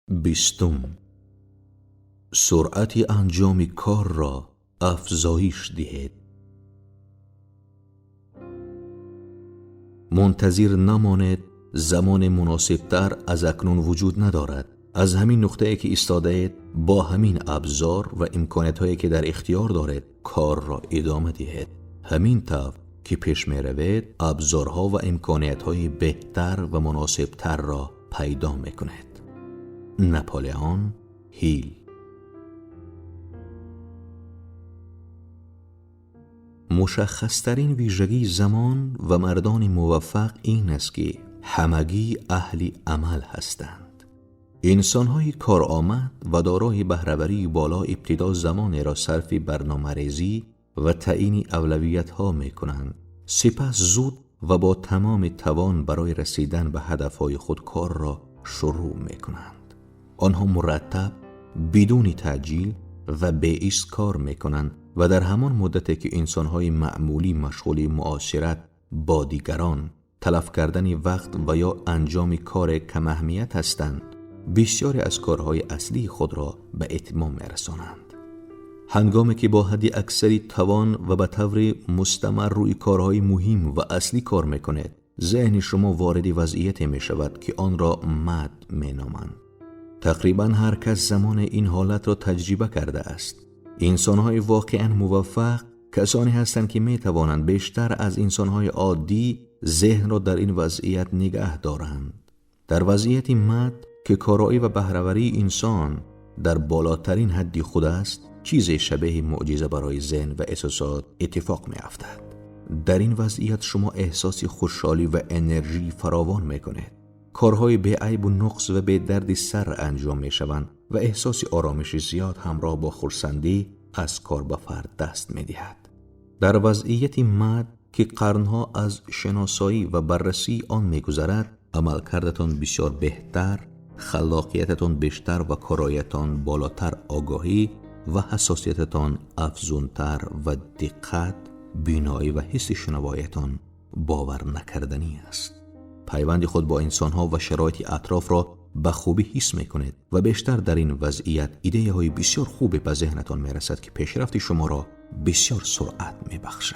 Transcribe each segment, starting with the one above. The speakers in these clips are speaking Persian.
20. سرعت انجام کار را افزایش دهید. منتظر نمانید. زمان مناسبتر از اکنون وجود ندارد. از همین نقطه‌ای که ایستاده اید با همین ابزار و امکانات‌هایی که در اختیار دارید کار را ادامه دهید. همین طور که پیش می روید ابزارها و امکانات‌های بهتر و مناسبتر را پیدا می‌کنید. ناپلئون هیل. مشخص‌ترین ویژگی زمان و مردان موفق این است که همگی اهل عمل هستند. انسان‌های کارآمد و دارای بهره‌وری بالا ابتدا زمان را صرف برنامه‌ریزی و تعیین اولویت‌ها می‌کنند. سپس زود و با تمام توان برای رسیدن به هدف‌های خود کار را شروع می‌کنند. آنها مرتب، بدون تعجیل و بی‌ایست کار می‌کنند و در همان مدتی که انسان‌های معمولی مشغول معاشرت با دیگران، تلف کردن وقت و یا انجام کار کم اهمیت هستند، بسیاری از کارهای اصلی خود را به اتمام می‌رسانند. هنگامی که با حد اکثری توان و به طور مستمر روی کارهای مهم و اصلی کار می‌کنید، ذهن شما وارد وضعیتی می‌شود که آن را مد می‌نامند. تقریباً هر کس زمان این حالت را تجربه کرده است. انسان‌های واقعاً موفق کسانی هستند که می‌توانند بیشتر از انسان‌های عادی ذهن را در این وضعیت نگه دارند. در وضعیت مد که کارایی و بهره‌وری انسان در بالاترین حد خود است، چیزی شبیه معجزه برای ذهن و احساسات اتفاق می‌افتد. در این وضعیت شما احساس خوشحالی و انرژی فراوان می‌کنید. کارهای بی عیب و نقص و بی درد سر انجام می‌شوند و احساس آرامش زیاد همراه با خرسندی از کار به فرد دست می‌دهد. در وضعیت مد که قرنها از شناسایی و بررسی آن می‌گذرد، عملکردتان بسیار بهتر، خلاقیتتان بیشتر و کارایتان بالاتر، آگاهی و حساسیتتان افزونتر و دقت، بینایی و حس شنوایتان باور نکردنی است. پیوند خود با انسانها و شرایط اطراف را به خوبی حس میکنید و بیشتر در این وضعیت ایده های بسیار خوبی به ذهنتان میرسد که پیشرفت شما را بسیار سرعت میبخشد.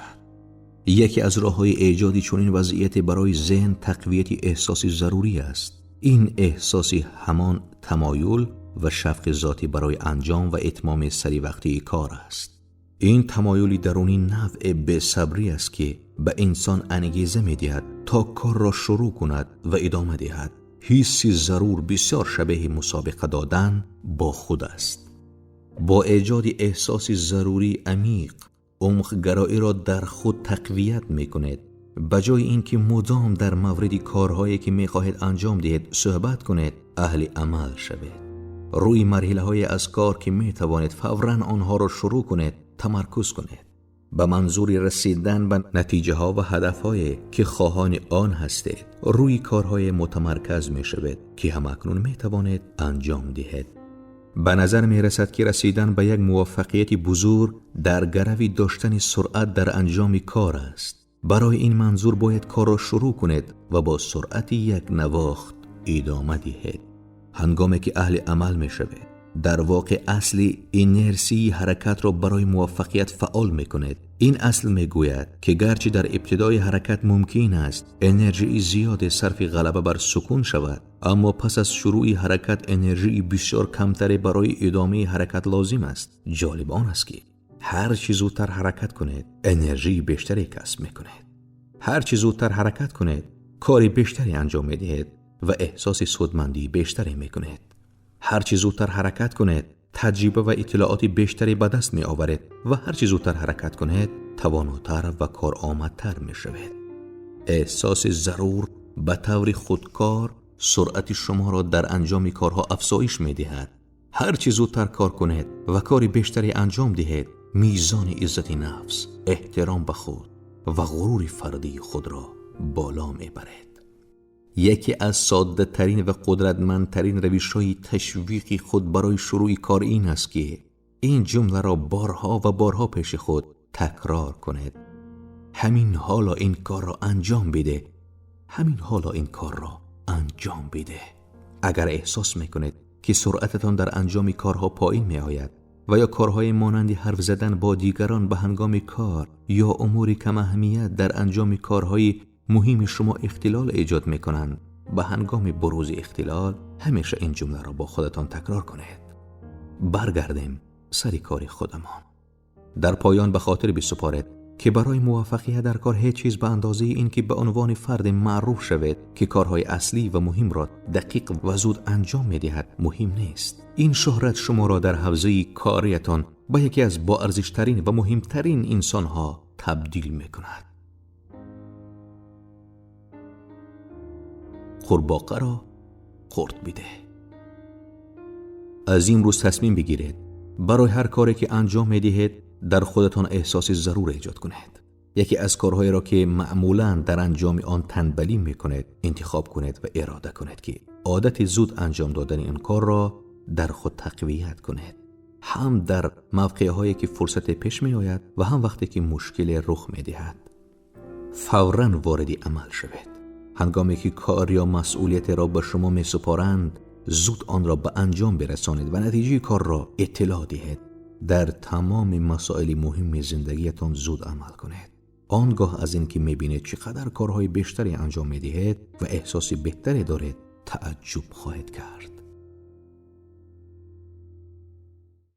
یکی از راه‌های ایجاد چنین وضعیتی برای ذهن تقویت احساسی ضروری است. این احساسی همان تمایل و شوق ذاتی برای انجام و اتمام سری وقتی کار است. این تمایلی درونی نوع به صبری است که به انسان انگیزه می‌دهد تا کار را شروع کند و ادامه دهد. حسی ضرور بسیار شبیه مسابقه دادن با خود است. با ایجاد احساسی ضروری عمیق، عمق گرایی را در خود تقویت می‌کنید. بجای اینکه مدام در مورد کارهایی که می‌خواهید انجام دهید صحبت کنید، اهل عمل شوید. روی مرحله‌های از کار که می‌توانید فوراً آنها را شروع کنید تمرکز کنید. به منظور رسیدن به نتیجه‌ها و هدف‌هایی که خواهان آن هستید، روی کارهای متمرکز می‌شوید که همکنون می‌توانید انجام دهید. به نظر می‌رسد که رسیدن به یک موفقیت بزرگ در گروی داشتن سرعت در انجام کار است. برای این منظور باید کار را شروع کنید و با سرعت یک نواخت ادامه دهید. هنگامی که اهل عمل می‌شوید، در واقع اصل اینرسی حرکت را برای موفقیت فعال می‌کند. این اصل می‌گوید که گرچه در ابتدای حرکت ممکن است انرژی زیاد صرف غلبه بر سکون شود، اما پس از شروع حرکت انرژی بسیار کمتری برای ادامه حرکت لازم است. جالب آن است که هر چه زودتر حرکت کنید انرژی بیشتری کسب می‌کنید. هر چه زودتر حرکت کنید کاری بیشتری انجام می‌دهید و احساس سودمندی بیشتری می‌کنید. هر چه زودتر حرکت کنید تجربه و اطلاعات بیشتری به دست می آورید و هر چه زودتر حرکت کنید تواناتر و کارآمدتر می شوید. احساس ضرور به طور خودکار سرعت شما را در انجام کارها افزایش می دهد. هر چه زودتر کار کنید و کاری بیشتری انجام دهید، میزان عزت نفس، احترام به خود و غرور فردی خود را بالا می برید. یکی از ساده ترین و قدرتمندترین روش‌های تشویق خود برای شروع کار این است که این جمله را بارها و بارها پیش خود تکرار کنید. همین حالا این کار را انجام بده. همین حالا این کار را انجام بده. اگر احساس میکنید که سرعتتان در انجام کارها پایین می آید و یا کارهای مانند حرف زدن با دیگران به هنگام کار یا امور کم اهمیت در انجام کارهای مهم شما اختلال ایجاد می کنند، به هنگام بروز اختلال همیشه این جمله را با خودتان تکرار کنید: برگردیم سر کار خودمان. در پایان به خاطر بسپارید که برای موفقیت در کار هیچ چیز به اندازه این که به عنوان فرد معروف شوید که کارهای اصلی و مهم را دقیق و زود انجام می‌دهد مهم نیست. این شهرت شما را در حوزه کاریتان به یکی از با ارزش‌ترین و مهمترین انسان‌ها تبدیل می‌کند. قورباغه را خورد بده. از این روز تصمیم بگیرید برای هر کاری که انجام می‌دهید در خودتان احساس ضرور ایجاد کنید. یکی از کارهایی را که معمولاً در انجام آن تنبلی می‌کنید انتخاب کنید و اراده کنید که عادت زود انجام دادن این کار را در خود تقویت کنید، هم در موقع‌هایی که فرصت پیش می‌آید و هم وقتی که مشکل رخ می‌دهد. فوراً وارد عمل شوید. هنگامی که کار یا مسئولیت را به شما می‌سپارند زود آن را به انجام برسانید و نتیجه کار را اطلاع دهید. در تمام مسائل مهم زندگیتان زود عمل کنید. آنگاه از این که می‌بینید چقدر کارهای بیشتری انجام می‌دهید و احساس بهتری دارید تعجب خواهید کرد.